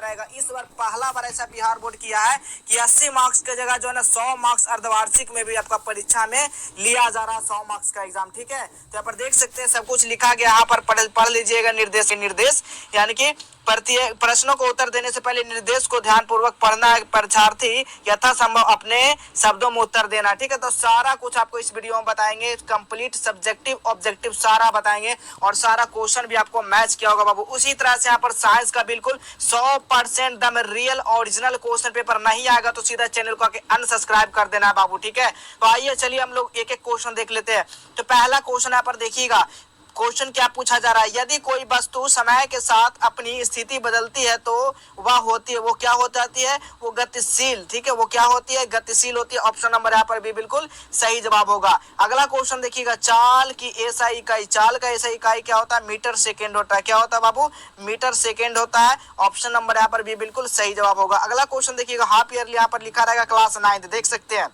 रहेगा। इस बार पहला बार ऐसा बिहार बोर्ड किया है कि 80 मार्क्स की जगह जो है ना 100 मार्क्स अर्धवार्षिक में भी आपका परीक्षा में लिया जा रहा है 100 मार्क्स का एग्जाम। ठीक है, तो यहाँ पर देख सकते हैं सब कुछ लिखा गया, यहाँ पर पढ़ लीजिएगा निर्देश यानी कि प्रत्येक प्रश्नों को उत्तर देने से पहले निर्देश को ध्यान पूर्वक पढ़ना है, परीक्षार्थी यथासंभव अपने शब्दों में उत्तर देना। ठीक है, तो सारा कुछ आपको इस वीडियो में बताएंगे, कंप्लीट सब्जेक्टिव ऑब्जेक्टिव सारा बताएंगे और सारा क्वेश्चन भी आपको मैच किया होगा बाबू। उसी तरह से यहाँ पर साइंस का बिल्कुल 100% दम रियल ओरिजिनल क्वेश्चन पेपर नहीं आएगा तो सीधा चैनल को आके अनसब्सक्राइब कर देना है बाबू। ठीक है, तो आइए चलिए हम लोग एक एक क्वेश्चन देख लेते हैं। तो पहला क्वेश्चन यहाँ पर देखिएगा, क्वेश्चन क्या पूछा जा रहा है, यदि कोई वस्तु समय के साथ अपनी स्थिति बदलती है तो वह होती है, वो क्या हो जाती है, वो गतिशील। ठीक है, वो क्या होती है, गतिशील होती है। ऑप्शन नंबर यहाँ पर भी बिल्कुल सही जवाब होगा। अगला क्वेश्चन देखिएगा, चाल की एसआई इकाई, चाल का एसआई इकाई क्या होता है, मीटर सेकेंड होता है। क्या होता है बाबू, मीटर सेकेंड होता है। ऑप्शन नंबर यहाँ पर भी बिल्कुल सही जवाब होगा। अगला क्वेश्चन देखिएगा, हाफ ईयरली यहाँ पर लिखा रहेगा क्लास 9, देख सकते हैं।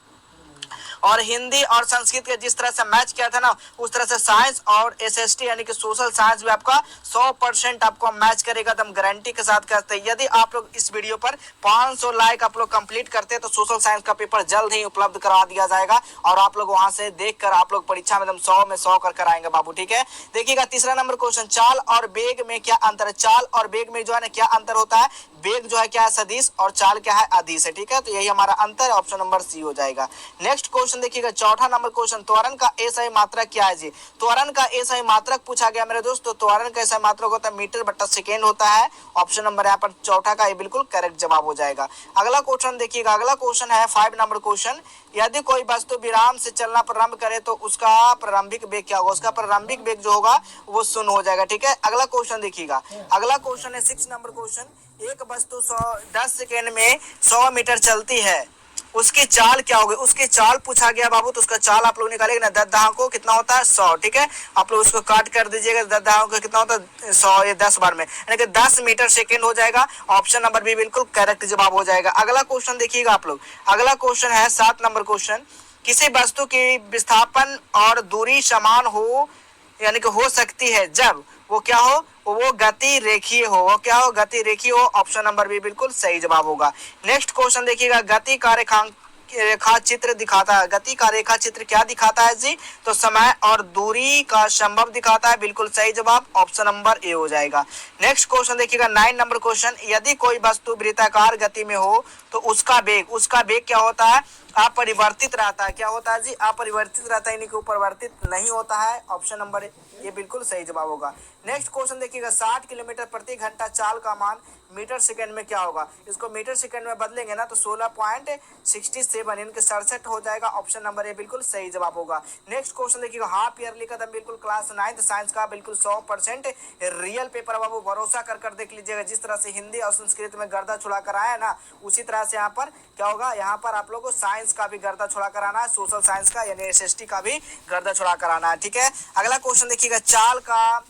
और हिंदी और संस्कृत के जिस तरह से मैच किया था ना उस तरह से साइंस और एसएसटी यानी कि सोशल साइंस भी आपका 100% आपको मैच करेगा, तो हम गारंटी के साथ कहते हैं। यदि आप लोग इस वीडियो पर 500 लाइक आप लोग कंप्लीट करते हैं तो सोशल साइंस का पेपर जल्द ही उपलब्ध करा दिया जाएगा और आप लोग वहां से देखकर आप लोग परीक्षा में एकदम 100 में 100 कर आएंगे बाबू। ठीक है, देखिएगा तीसरा नंबर क्वेश्चन, चाल और वेग में क्या अंतर है। चाल और वेग में जो है ना क्या अंतर होता है, वेग जो है क्या है सदिश और चाल क्या है अदिश है। ठीक है, तो यही हमारा अंतर है, ऑप्शन नंबर सी हो जाएगा। नेक्स्ट क्वेश्चन देखिएगा, चौथा नंबर क्वेश्चन, त्वरण का एसआई मात्रक क्या है जी। त्वरण का एसआई मात्रक पूछा गया मेरे दोस्त, तो त्वरण का एसआई मात्रक होता है मीटर बटा सेकेंड होता है। ऑप्शन नंबर यहाँ पर चौथा का ये बिल्कुल करेक्ट जवाब हो जाएगा। अगला क्वेश्चन देखिएगा, अगला क्वेश्चन है 5 नंबर क्वेश्चन, यदि कोई वस्तु विराम से चलना प्रारंभ करे तो उसका प्रारंभिक वेग क्या होगा, उसका प्रारंभिक वेग जो होगा वो शून्य हो जाएगा। ठीक है, अगला क्वेश्चन देखिएगा, अगला क्वेश्चन है 6 नंबर क्वेश्चन, एक वस्तु 10 सेकेंड में 100 मीटर चलती है, उसकी चाल क्या होगी, उसकी चाल पूछा गया बाबू, तो उसका चाल आप लोग निकालेंगे ना, 10 दहाकों कितना होता है 100। ठीक है, आप लोग उसको काट कर दीजिएगा, 10 दहाकों कितना होता है 100, ये 10 बार में यानी कि 10 मीटर सेकेंड हो जाएगा। ऑप्शन नंबर भी बिल्कुल करेक्ट जवाब हो जाएगा। अगला क्वेश्चन देखिएगा आप लोग, अगला क्वेश्चन है 7 नंबर क्वेश्चन, किसी वस्तु की विस्थापन और दूरी समान हो यानी कि हो सकती है जब वो क्या हो, वो गति रेखीय हो, वो क्या हो, गति रेखीय हो। ऑप्शन नंबर भी बिल्कुल सही जवाब होगा। नेक्स्ट क्वेश्चन देखिएगा, गति का रेखा चित्र दिखाता है, गति का रेखा चित्र क्या दिखाता है जी, तो समय और दूरी का संभव दिखाता है, बिल्कुल सही जवाब, ऑप्शन नंबर ए हो जाएगा। नेक्स्ट क्वेश्चन देखिएगा 9 नंबर क्वेश्चन, यदि कोई वस्तु वृत्ताकार गति में हो तो उसका वेग क्या होता है, अपरिवर्तित रहता है। क्या होता है जी, अपरिवर्तित रहता है, यानी कि परिवर्तित नहीं होता है। ऑप्शन नंबर ये बिल्कुल सही जवाब होगा। नेक्स्ट क्वेश्चन देखिएगा, 60 किलोमीटर प्रति घंटा चाल का मान मीटर सेकंड में क्या होगा, इसको मीटर सेकंड में बदलेंगे ना तो 16.67 यानी कि 67 हो जाएगा। ऑप्शन नंबर ए बिल्कुल सही जवाब होगा। नेक्स्ट क्वेश्चन देखिएगा, हाफ ईयरली का दम बिल्कुल क्लास 9 साइंस का बिल्कुल 100% रियल पेपर बाबू, भरोसा कर देख लीजिएगा। जिस तरह से हिंदी और संस्कृत में गर्दा छुड़ा कर आया ना उसी तरह से यहाँ पर क्या होगा, यहाँ पर आप लोग को साइंस का भी गर्दा छुड़ा कर आना है, सोशल साइंस का यानी एसएसटी का भी गर्दा छुड़ा कर आना है। ठीक है, अगला क्वेश्चन देखिएगा, चाल का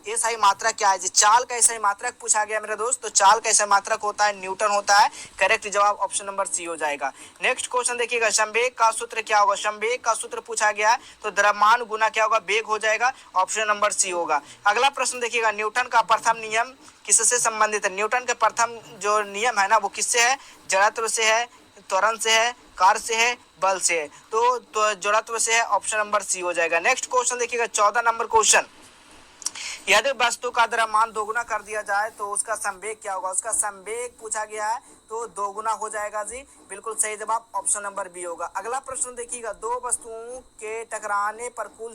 एसआई मात्रक क्या है जी, चाल का एसआई मात्रक पूछा गया मेरे दोस्त, तो चाल का एसआई मात्रक होता है न्यूटन होता है। करेक्ट जवाब ऑप्शन नंबर सी हो जाएगा। नेक्स्ट क्वेश्चन देखिएगा, संवेग का सूत्र क्या होगा, संवेग का सूत्र पूछा गया है तो द्रव्यमान गुना क्या होगा, वेग हो जाएगा। ऑप्शन नंबर सी होगा। अगला प्रश्न देखिएगा, न्यूटन का प्रथम नियम किससे संबंधित है, न्यूटन का प्रथम जो नियम है ना वो किससे है, जड़त्व से है, त्वरण से है, कार्य से है, बल से है, तो जड़त्व से है। ऑप्शन नंबर सी हो जाएगा। नेक्स्ट क्वेश्चन देखिएगा 14 नंबर क्वेश्चन, यदि वस्तु का द्रव्यमान दोगुना कर दिया जाए तो उसका संवेग क्या होगा, उसका संवेग पूछा गया है तो दोगुना हो जाएगा जी, बिल्कुल सही जवाब ऑप्शन नंबर बी होगा। अगला प्रश्न देखिएगा, दो वस्तुओं के टकराने पर कुल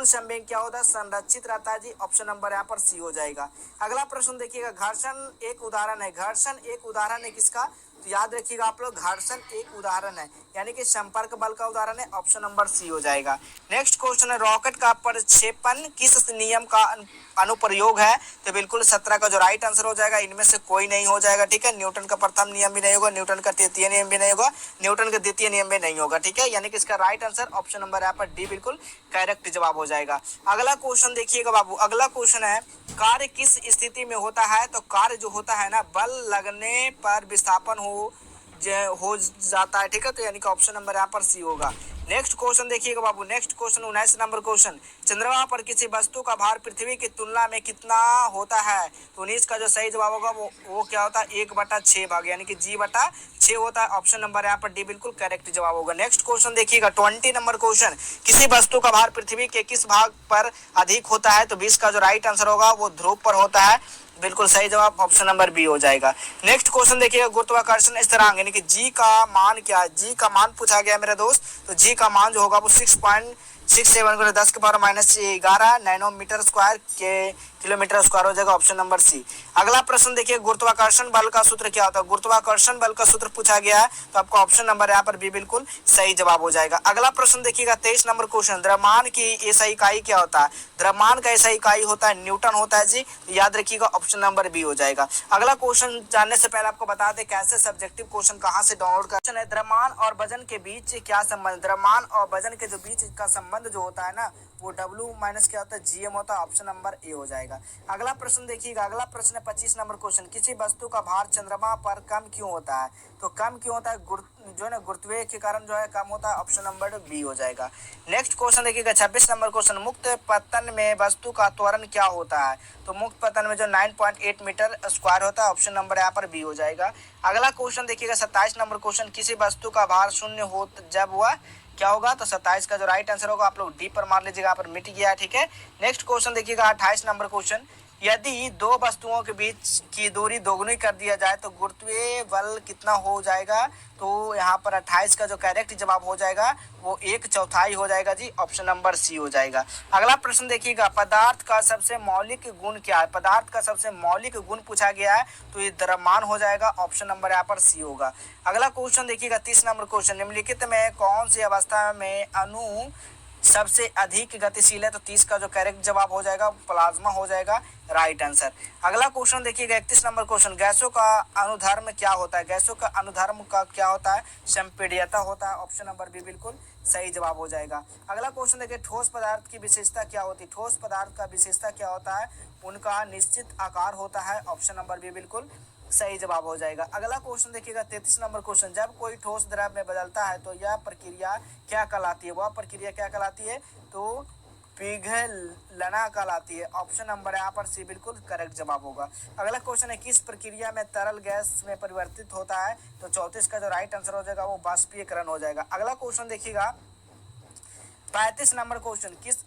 संवेग क्या होता है, संरक्षित रहता है जी। ऑप्शन नंबर यहाँ पर सी हो जाएगा। अगला प्रश्न देखिएगा, घर्षण एक उदाहरण है, घर्षण एक उदाहरण है किसका, तो याद रखिएगा आप लोग, घर्षण एक उदाहरण है यानी कि संपर्क बल का उदाहरण है। ऑप्शन नंबर सी हो जाएगा। नेक्स्ट क्वेश्चन है, रॉकेट का प्रक्षेपण किस नियम का अनुप्रयोग है, तो बिल्कुल 17 का जो राइट आंसर हो जाएगा, इनमें से कोई नहीं हो जाएगा। ठीक है, न्यूटन का प्रथम नियम भी नहीं होगा, न्यूटन का तृतीय नियम भी नहीं होगा, न्यूटन का द्वितीय नियम भी नहीं होगा। ठीक है, यानी कि इसका राइट आंसर ऑप्शन नंबर यहाँ पर डी बिल्कुल करेक्ट जवाब हो जाएगा। अगला क्वेश्चन देखिएगा बाबू, अगला क्वेश्चन है, कार्य किस स्थिति में होता है, तो कार्य जो होता है ना बल लगने पर विस्थापन हो जाता है। ठीक है, तो यानी कि ऑप्शन नंबर यहाँ पर सी होगा। नेक्स्ट क्वेश्चन देखिएगा बाबू, नेक्स्ट क्वेश्चन 19 नंबर क्वेश्चन, चंद्रमा पर किसी वस्तु का भार पृथ्वी की तुलना में कितना होता है? तो 19 का जो सही जवाब होगा वो क्या होता है? 1/6 भाग, यानी कि G/6 होता है। ऑप्शन नंबर यहाँ पर डी बिल्कुल करेक्ट जवाब होगा। नेक्स्ट क्वेश्चन देखिएगा 20 नंबर क्वेश्चन, किसी वस्तु का भार पृथ्वी के किस भाग पर अधिक होता है? तो 20 का जो राइट आंसर होगा वो ध्रुव पर होता है। बिल्कुल सही जवाब ऑप्शन नंबर बी हो जाएगा। नेक्स्ट क्वेश्चन देखिएगा गुरुत्वाकर्षण स्थिरांक यानी कि जी का मान क्या है? जी का मान पूछा गया मेरे दोस्त। तो जी का मान जो होगा वो 6.67 गुणा 10 के पावर -11 नैनोमीटर स्क्वायर के किलोमीटर स्क्वायर हो जाएगा। Option number C. अगला प्रश्न देखिए गुरुत्वाकर्षण बल का सूत्र क्या होता है? गुरुत्वाकर्षण बल का सूत्र पूछा गया है, तो आपका ऑप्शन नंबर यहाँ पर बी बिल्कुल सही जवाब हो जाएगा। अगला प्रश्न देखिएगा 23 नंबर क्वेश्चन, द्रव्यमान की एसआई इकाई क्या होता है? द्रव्यमान का एसआई इकाई होता है न्यूटन होता है जी, तो याद रखिएगा ऑप्शन नंबर बी हो जाएगा। अगला क्वेश्चन जानने से पहले आपको बता दें कैसे सब्जेक्टिव क्वेश्चन कहाँ से डाउनलोड कर है। द्रव्यमान और वजन के बीच क्या संबंध? द्रव्यमान और वजन के जो बीच का संबंध जो होता है ना, वो W माइनस क्या होता है? GM होता है। ऑप्शन नंबर ए हो जाएगा। अगला प्रश्न देखिएगा, अगला प्रश्न है 25 नंबर क्वेश्चन, किसी वस्तु का भार चंद्रमा पर कम क्यों होता है? तो कम क्यों होता है? जो है ना गुरुत्वाकर्षण के कारण जो है कम होता है। ऑप्शन नंबर बी हो जाएगा। नेक्स्ट क्वेश्चन देखिएगा 26 नंबर क्वेश्चन, मुक्त पतन में वस्तु का त्वरण क्या होता है? तो मुक्त पतन में जो 9.8 मीटर स्क्वायर होता है। ऑप्शन नंबर यहाँ पर बी हो जाएगा। अगला क्वेश्चन देखिएगा 27 नंबर क्वेश्चन, किसी वस्तु का भार शून्य हो जब वह क्या होगा? तो 27 का जो राइट आंसर होगा आप लोग डी पर मार लीजिएगा, यहाँ पर मिट गया है। ठीक है। नेक्स्ट क्वेश्चन देखिएगा 28 नंबर क्वेश्चन, यदि दो वस्तुओं के बीच की दूरी दोगुनी कर दिया जाए तो गुरुत्वीय बल कितना हो जाएगा? तो यहाँ पर 28 का जो करेक्ट जवाब हो जाएगा वो 1/4 हो जाएगा जी। ऑप्शन नंबर सी हो जाएगा। अगला प्रश्न देखिएगा, पदार्थ का सबसे मौलिक गुण क्या है? पदार्थ का सबसे मौलिक गुण पूछा गया है, तो ये द्रव्यमान हो जाएगा। ऑप्शन नंबर यहाँ पर सी होगा। अगला क्वेश्चन देखिएगा 30 नंबर क्वेश्चन, निम्नलिखित में कौन सी अवस्था में अणु सबसे अधिक गतिशील है? तो 30 का जो करेक्ट जवाब हो जाएगा प्लाज्मा हो जाएगा, राइट आंसर। अगला क्वेश्चन देखिएगा 31 नंबर क्वेश्चन, गैसों का अनुधर्म क्या होता है? गैसों का अनुधर्म का क्या होता है? संपीड्यता होता है। ऑप्शन नंबर बी बिल्कुल सही जवाब हो जाएगा। अगला क्वेश्चन देखिए, ठोस पदार्थ की विशेषता क्या होती है? ठोस पदार्थ का विशेषता क्या होता है? उनका निश्चित आकार होता है। ऑप्शन नंबर बी बिल्कुल सही जवाब हो जाएगा। अगला क्वेश्चन देखिएगा 33 नंबर क्वेश्चन, जब कोई ठोस द्रव में बदलता है तो यह प्रक्रिया क्या कहलाती है? वह प्रक्रिया क्या कहलाती है? तो पिघलना कहलाती है। ऑप्शन नंबर यहाँ पर सी बिल्कुल करेक्ट जवाब होगा। अगला क्वेश्चन है, किस प्रक्रिया में तरल गैस में परिवर्तित होता है? तो 34 का जो राइट आंसर हो जाएगा वो बाष्पीकरण हो जाएगा। अगला क्वेश्चन देखिएगा 35 नंबर क्वेश्चन, किस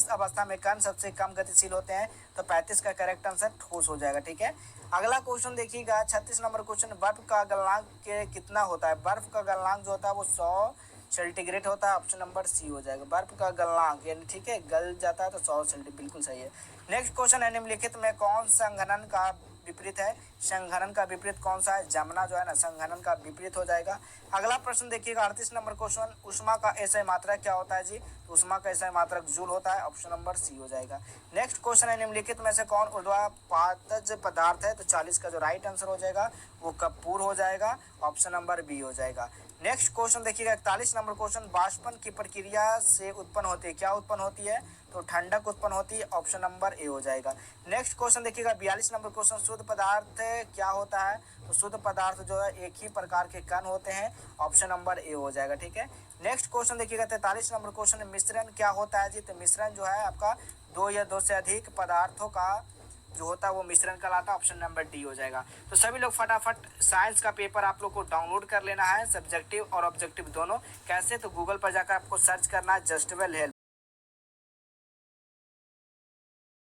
अवस्था में कण सबसे कम गतिशील होते हैं? तो 35 का करेक्ट आंसर ठोस हो जाएगा। ठीक है। अगला क्वेश्चन देखिएगा 36 नंबर क्वेश्चन, बर्फ का गलनांक कितना होता है? बर्फ का गलनांक जो होता है वो 100 सेंटीग्रेड होता है। ऑप्शन नंबर सी हो जाएगा। बर्फ का गलनांक यानी ठीक है गल जाता है तो 100 सेंटीग्रेड बिल्कुल सही है। नेक्स्ट क्वेश्चन है, निम्नलिखित में कौन संघनन का विपरीत है? संघनन का विपरीत कौन सा है? जमना जो है ना संघनन का विपरीत हो जाएगा। अगला प्रश्न देखिएगा 38 नंबर क्वेश्चन, उष्मा का एसआई मात्रक क्या होता है जी? तो उष्मा का एसआई मात्रक जूल होता है। ऑप्शन नंबर सी हो जाएगा। नेक्स्ट क्वेश्चन है, निम्नलिखित में से कौन ऊर्ध्वापातज पदार्थ है? तो 40 का जो राइट आंसर हो जाएगा वो कपूर हो जाएगा। ऑप्शन नंबर बी हो जाएगा। नेक्स्ट क्वेश्चन देखिएगा 41 नंबर क्वेश्चन, वाष्पन की प्रक्रिया से उत्पन्न होती है, क्या उत्पन्न होती है? तो ठंडक उत्पन्न होती है। ऑप्शन नंबर ए हो जाएगा। नेक्स्ट क्वेश्चन देखिएगा 42 नंबर क्वेश्चन, शुद्ध पदार्थ क्या होता है? तो शुद्ध पदार्थ जो है एक ही प्रकार के कण होते हैं। ऑप्शन नंबर ए हो जाएगा। ठीक है। नेक्स्ट क्वेश्चन देखिएगा 43 नंबर क्वेश्चन, मिश्रण क्या होता है जी? तो मिश्रण जो है आपका दो या दो से अधिक पदार्थों का जो होता है वो मिश्रण कहलाता है। ऑप्शन नंबर डी हो जाएगा। तो सभी लोग फटाफट साइंस का पेपर आप लोग को डाउनलोड कर लेना है, सब्जेक्टिव और ऑब्जेक्टिव दोनों। कैसे? तो गूगल पर जाकर आपको सर्च करना है जस्टवेल हेल्प।